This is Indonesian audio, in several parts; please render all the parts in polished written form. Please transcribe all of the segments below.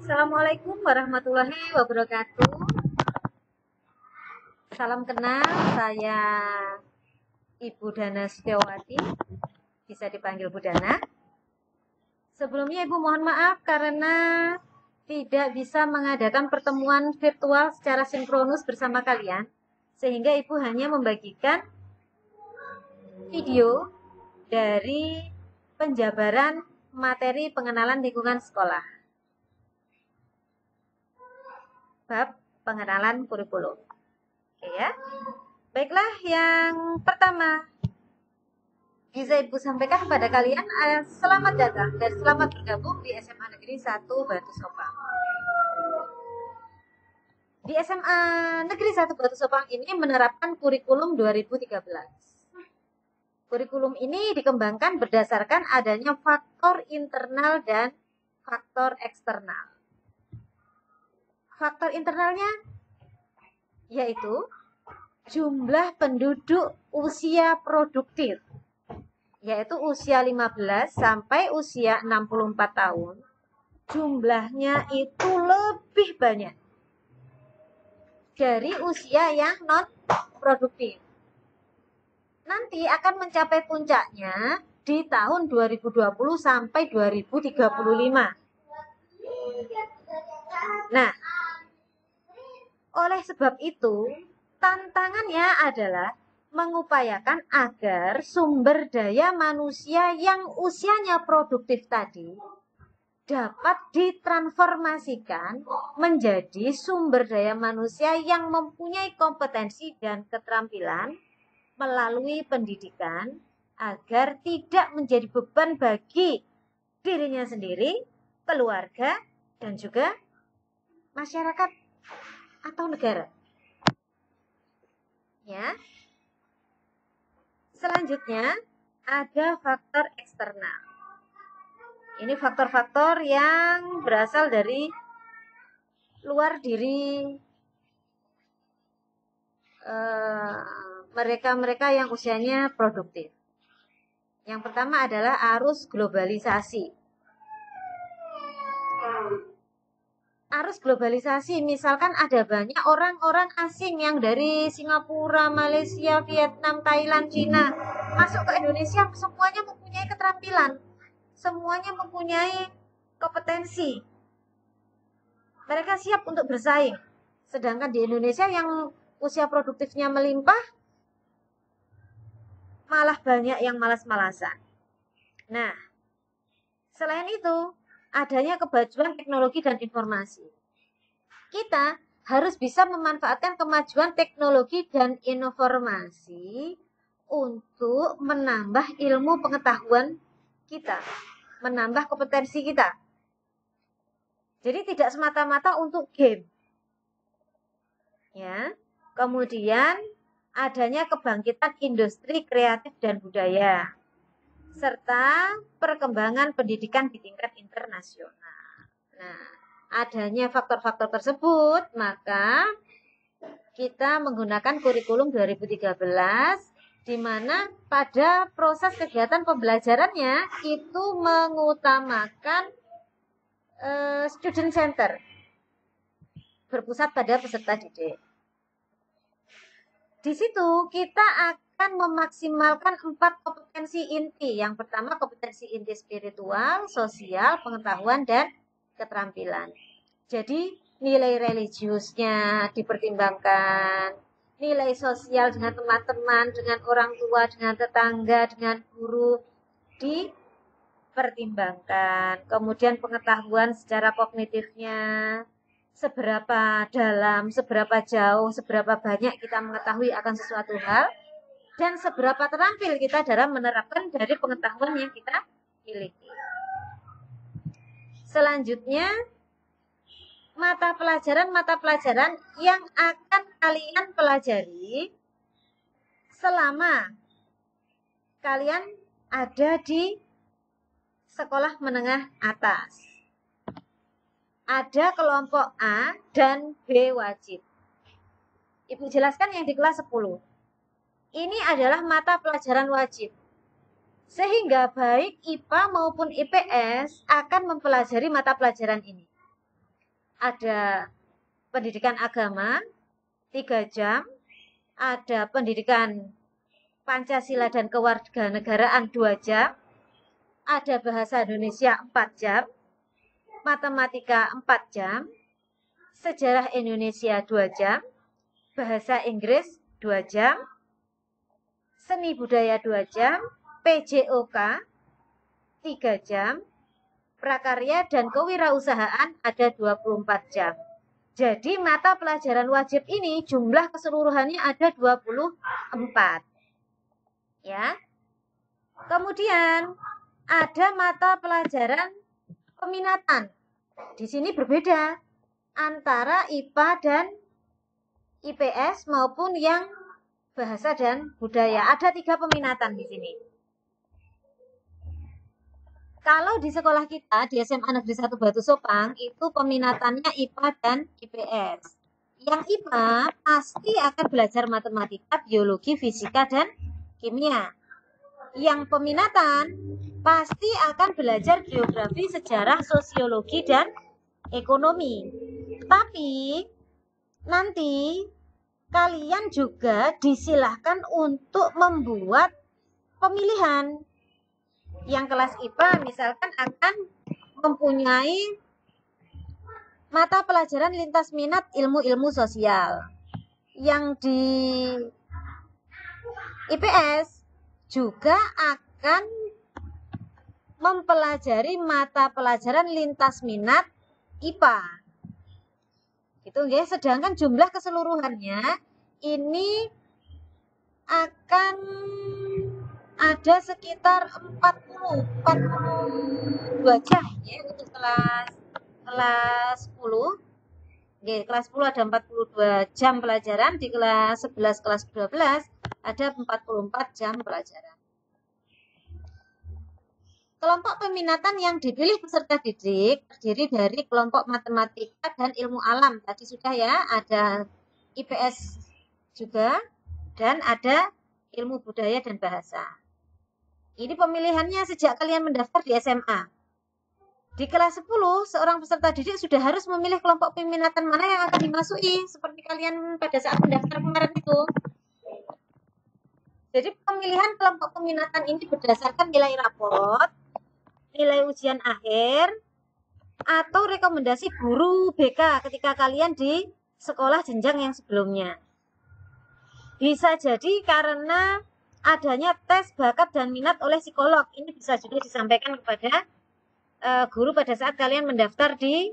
Assalamualaikum warahmatullahi wabarakatuh. Salam kenal, saya Ibu Dana Setiawati, bisa dipanggil Bu Dana. Sebelumnya Ibu mohon maaf karena tidak bisa mengadakan pertemuan virtual secara sinkronus bersama kalian, sehingga Ibu hanya membagikan video dari penjabaran materi pengenalan lingkungan sekolah. Bab pengenalan kurikulum. Oke ya. Baiklah, yang pertama bisa Ibu sampaikan kepada kalian, selamat datang dan selamat bergabung di SMA Negeri 1 Batu Sopang. Di SMA Negeri 1 Batu Sopang ini menerapkan kurikulum 2013. Kurikulum ini dikembangkan berdasarkan adanya faktor internal dan faktor eksternal. Faktor internalnya yaitu jumlah penduduk usia produktif, yaitu usia 15 sampai usia 64 tahun. Jumlahnya itu lebih banyak dari usia yang non produktif. Nanti akan mencapai puncaknya di tahun 2020 sampai 2035. Nah, oleh sebab itu, tantangannya adalah mengupayakan agar sumber daya manusia yang usianya produktif tadi dapat ditransformasikan menjadi sumber daya manusia yang mempunyai kompetensi dan keterampilan melalui pendidikan agar tidak menjadi beban bagi dirinya sendiri, keluarga, dan juga masyarakat atau negara. Ya. Selanjutnya ada faktor eksternal. Ini faktor-faktor yang berasal dari luar diri mereka-mereka yang usianya produktif. Yang pertama adalah arus globalisasi. Arus globalisasi, misalkan ada banyak orang-orang asing yang dari Singapura, Malaysia, Vietnam, Thailand, Cina masuk ke Indonesia, semuanya mempunyai keterampilan, semuanya mempunyai kompetensi. Mereka siap untuk bersaing. Sedangkan di Indonesia yang usia produktifnya melimpah, malah banyak yang malas-malasan. Nah, selain itu, adanya kemajuan teknologi dan informasi. Kita harus bisa memanfaatkan kemajuan teknologi dan informasi untuk menambah ilmu pengetahuan kita, menambah kompetensi kita. Jadi tidak semata-mata untuk game. Ya. Kemudian adanya kebangkitan industri kreatif dan budaya, serta perkembangan pendidikan di tingkat internasional. Nah, adanya faktor-faktor tersebut, maka kita menggunakan kurikulum 2013, di mana pada proses kegiatan pembelajarannya itu mengutamakan student center, berpusat pada peserta didik. Di situ kita akan memaksimalkan 4 kompetensi inti. Yang pertama kompetensi inti spiritual, sosial, pengetahuan, dan keterampilan. Jadi nilai religiusnya dipertimbangkan, nilai sosial dengan teman-teman, dengan orang tua, dengan tetangga, dengan guru dipertimbangkan. Kemudian pengetahuan secara kognitifnya, seberapa dalam, seberapa jauh, seberapa banyak kita mengetahui akan sesuatu hal, dan seberapa terampil kita dalam menerapkan dari pengetahuan yang kita miliki. Selanjutnya, mata pelajaran yang akan kalian pelajari selama kalian ada di sekolah menengah atas. Ada kelompok A dan B wajib. Ibu jelaskan yang di kelas 10. Ini adalah mata pelajaran wajib. Sehingga baik IPA maupun IPS akan mempelajari mata pelajaran ini. ada pendidikan agama 3 jam, ada pendidikan Pancasila dan kewarganegaraan 2 jam, ada bahasa Indonesia 4 jam, matematika 4 jam, sejarah Indonesia 2 jam, bahasa Inggris 2 jam, seni budaya 2 jam, PJOK 3 jam, prakarya dan kewirausahaan ada 24 jam. Jadi mata pelajaran wajib ini jumlah keseluruhannya ada 24. Ya. Kemudian ada mata pelajaran peminatan. Di sini berbeda antara IPA dan IPS maupun yang bahasa dan budaya. Ada 3 peminatan di sini. Kalau di sekolah kita, di SMA Negeri 1 Batu Sopang, itu peminatannya IPA dan IPS. Yang IPA pasti akan belajar matematika, biologi, fisika, dan kimia. Yang peminatan pasti akan belajar geografi, sejarah, sosiologi, dan ekonomi. Tapi nanti kalian juga disilahkan untuk membuat pemilihan. Yang kelas IPA misalkan akan mempunyai mata pelajaran lintas minat ilmu-ilmu sosial. Yang di IPS juga akan mempelajari mata pelajaran lintas minat IPA. Gitu ya. Sedangkan jumlah keseluruhannya ini akan ada sekitar 42 jam ya untuk kelas 10. Oke, kelas 10 ada 42 jam pelajaran, di kelas 11, kelas 12 ada 44 jam pelajaran. Kelompok peminatan yang dipilih peserta didik terdiri dari kelompok matematika dan ilmu alam. Tadi sudah ya, ada IPS juga dan ada ilmu budaya dan bahasa. Ini pemilihannya sejak kalian mendaftar di SMA. Di kelas 10, seorang peserta didik sudah harus memilih kelompok peminatan mana yang akan dimasuki, seperti kalian pada saat mendaftar kemarin itu. Jadi pemilihan kelompok peminatan ini berdasarkan nilai raport, nilai ujian akhir, atau rekomendasi guru BK ketika kalian di sekolah jenjang yang sebelumnya. Bisa jadi karena adanya tes bakat dan minat oleh psikolog. Ini bisa juga disampaikan kepada guru pada saat kalian mendaftar di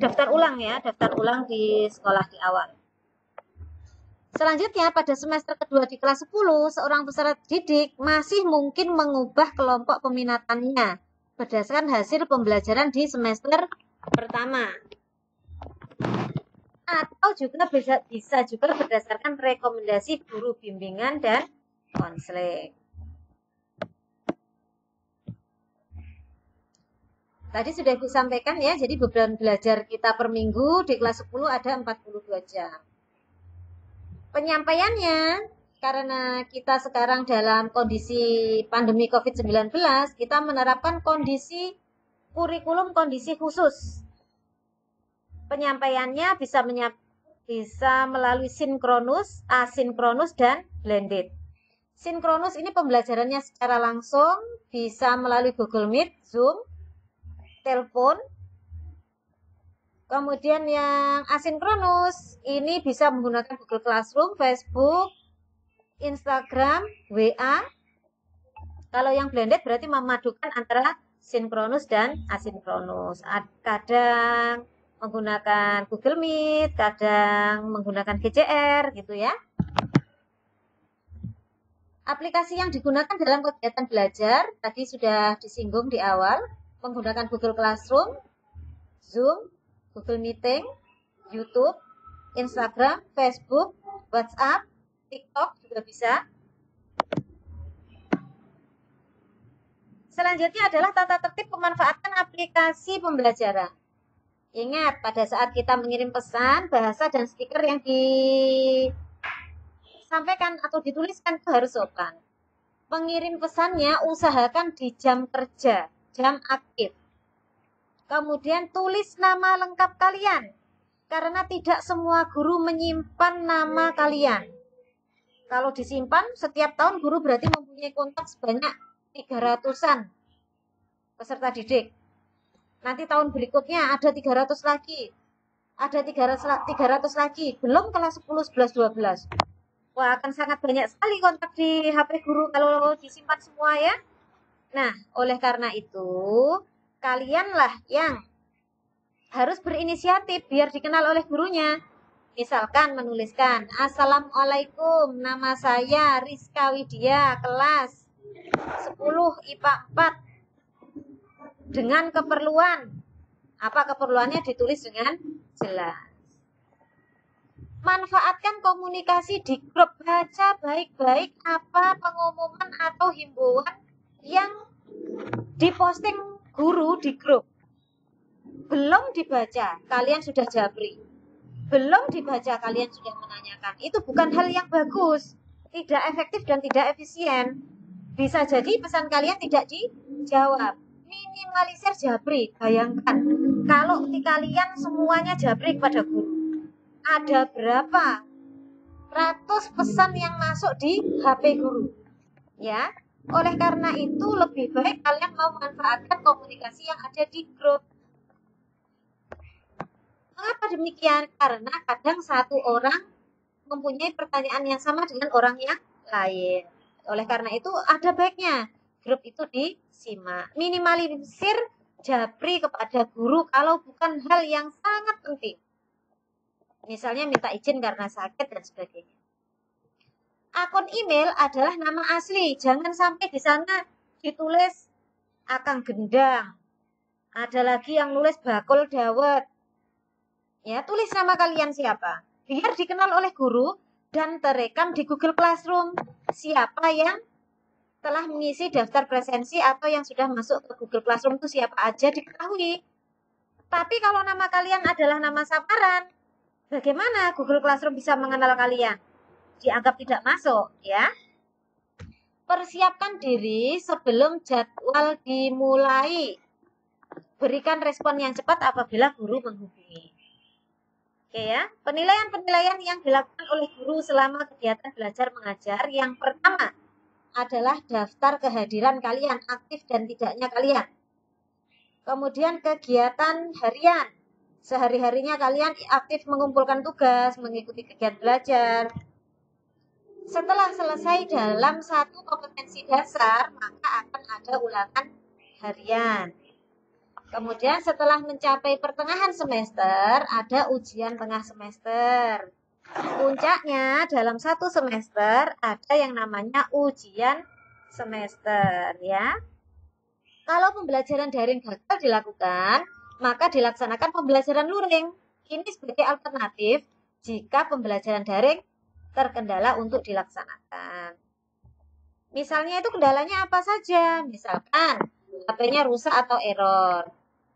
daftar ulang ya, daftar ulang di sekolah di awal. Selanjutnya pada semester kedua di kelas 10, seorang peserta didik masih mungkin mengubah kelompok peminatannya berdasarkan hasil pembelajaran di semester pertama. Atau juga bisa juga berdasarkan rekomendasi guru bimbingan dan konseling. Tadi sudah Ibu sampaikan ya, jadi beban belajar kita per minggu di kelas 10 ada 42 jam. Penyampaiannya, karena kita sekarang dalam kondisi pandemi COVID-19, kita menerapkan kondisi kurikulum kondisi khusus. Penyampaiannya bisa melalui sinkronus, asinkronus, dan blended. Sinkronus ini pembelajarannya secara langsung, bisa melalui Google Meet, Zoom, telepon. Kemudian yang asinkronus ini bisa menggunakan Google Classroom, Facebook, Instagram, WA. Kalau yang blended berarti memadukan antara sinkronus dan asinkronus. Kadang menggunakan Google Meet, kadang menggunakan GCR gitu ya. Aplikasi yang digunakan dalam kegiatan belajar tadi sudah disinggung di awal, menggunakan Google Classroom, Zoom, Google Meeting, YouTube, Instagram, Facebook, WhatsApp, TikTok juga bisa. Selanjutnya adalah tata tertib pemanfaatan aplikasi pembelajaran. Ingat, pada saat kita mengirim pesan, bahasa dan stiker yang disampaikan atau dituliskan itu harus sopan. Pengirim pesannya usahakan di jam kerja, jam aktif. Kemudian tulis nama lengkap kalian. Karena tidak semua guru menyimpan nama kalian. Kalau disimpan, setiap tahun guru berarti mempunyai kontak sebanyak 300-an peserta didik. Nanti tahun berikutnya ada 300 lagi. Ada 300 lagi. Belum kelas 10, 11, 12. Wah, akan sangat banyak sekali kontak di HP guru kalau disimpan semua ya. Nah, oleh karena itu, kalianlah yang harus berinisiatif biar dikenal oleh gurunya. Misalkan menuliskan, Assalamualaikum, nama saya Rizka Widya, kelas 10 IPA 4. Dengan keperluan. Apa keperluannya ditulis dengan jelas. Manfaatkan komunikasi di grup. Baca baik-baik apa pengumuman atau himbauan yang diposting guru di grup. Belum dibaca, kalian sudah japri. Belum dibaca, kalian sudah menanyakan. Itu bukan hal yang bagus. Tidak efektif dan tidak efisien. Bisa jadi pesan kalian tidak dijawab. Minimalisir japri. Bayangkan, kalau kalian semuanya japri kepada guru. Ada berapa ratus pesan yang masuk di HP guru. Ya, oleh karena itu lebih baik kalian memanfaatkan komunikasi yang ada di grup. Mengapa demikian? Karena kadang satu orang mempunyai pertanyaan yang sama dengan orang yang lain. Oleh karena itu ada baiknya grup itu disimak. Minimalisir japri kepada guru kalau bukan hal yang sangat penting. Misalnya minta izin karena sakit dan sebagainya. Akun email adalah nama asli. Jangan sampai di sana ditulis Akang Gendang. Ada lagi yang nulis Bakul Dawet. Ya, tulis nama kalian siapa. Biar dikenal oleh guru dan terekam di Google Classroom. Siapa yang telah mengisi daftar presensi atau yang sudah masuk ke Google Classroom itu siapa aja diketahui. Tapi kalau nama kalian adalah nama samaran, bagaimana Google Classroom bisa mengenal kalian? Dianggap tidak masuk, ya. Persiapkan diri sebelum jadwal dimulai. Berikan respon yang cepat apabila guru menghubungi. Oke ya, penilaian-penilaian yang dilakukan oleh guru selama kegiatan belajar mengajar yang pertama adalah daftar kehadiran kalian, aktif dan tidaknya kalian. Kemudian kegiatan harian, sehari-harinya kalian aktif mengumpulkan tugas, mengikuti kegiatan belajar. Setelah selesai dalam satu kompetensi dasar, maka akan ada ulangan harian. Kemudian setelah mencapai pertengahan semester, ada ujian tengah semester. Puncaknya dalam satu semester ada yang namanya ujian semester, ya. Kalau pembelajaran daring gagal dilakukan, maka dilaksanakan pembelajaran luring. Ini sebagai alternatif jika pembelajaran daring terkendala untuk dilaksanakan. Misalnya itu kendalanya apa saja? Misalkan HP-nya rusak atau error.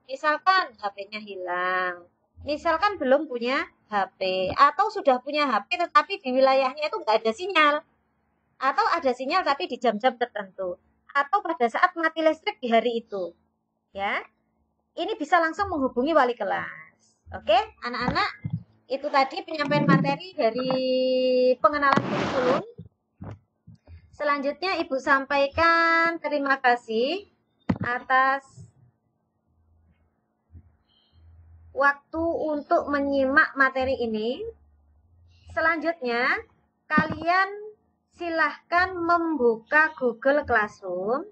Misalkan HP-nya hilang. Misalkan belum punya HP. Atau sudah punya HP tetapi di wilayahnya itu nggak ada sinyal. Atau ada sinyal tapi di jam-jam tertentu. Atau pada saat mati listrik di hari itu. Ya, ini bisa langsung menghubungi wali kelas. Oke, anak-anak, itu tadi penyampaian materi dari pengenalan kurikulum. Selanjutnya Ibu sampaikan terima kasih atas waktu untuk menyimak materi ini. Selanjutnya, kalian silahkan membuka Google Classroom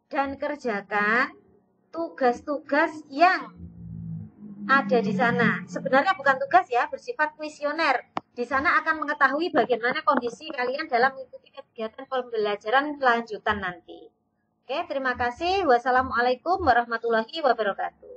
dan kerjakan tugas-tugas yang ada di sana. Sebenarnya bukan tugas ya, bersifat kuesioner. Di sana akan mengetahui bagaimana kondisi kalian dalam mengikuti kegiatan pembelajaran lanjutan nanti. Oke, terima kasih. Wassalamualaikum warahmatullahi wabarakatuh.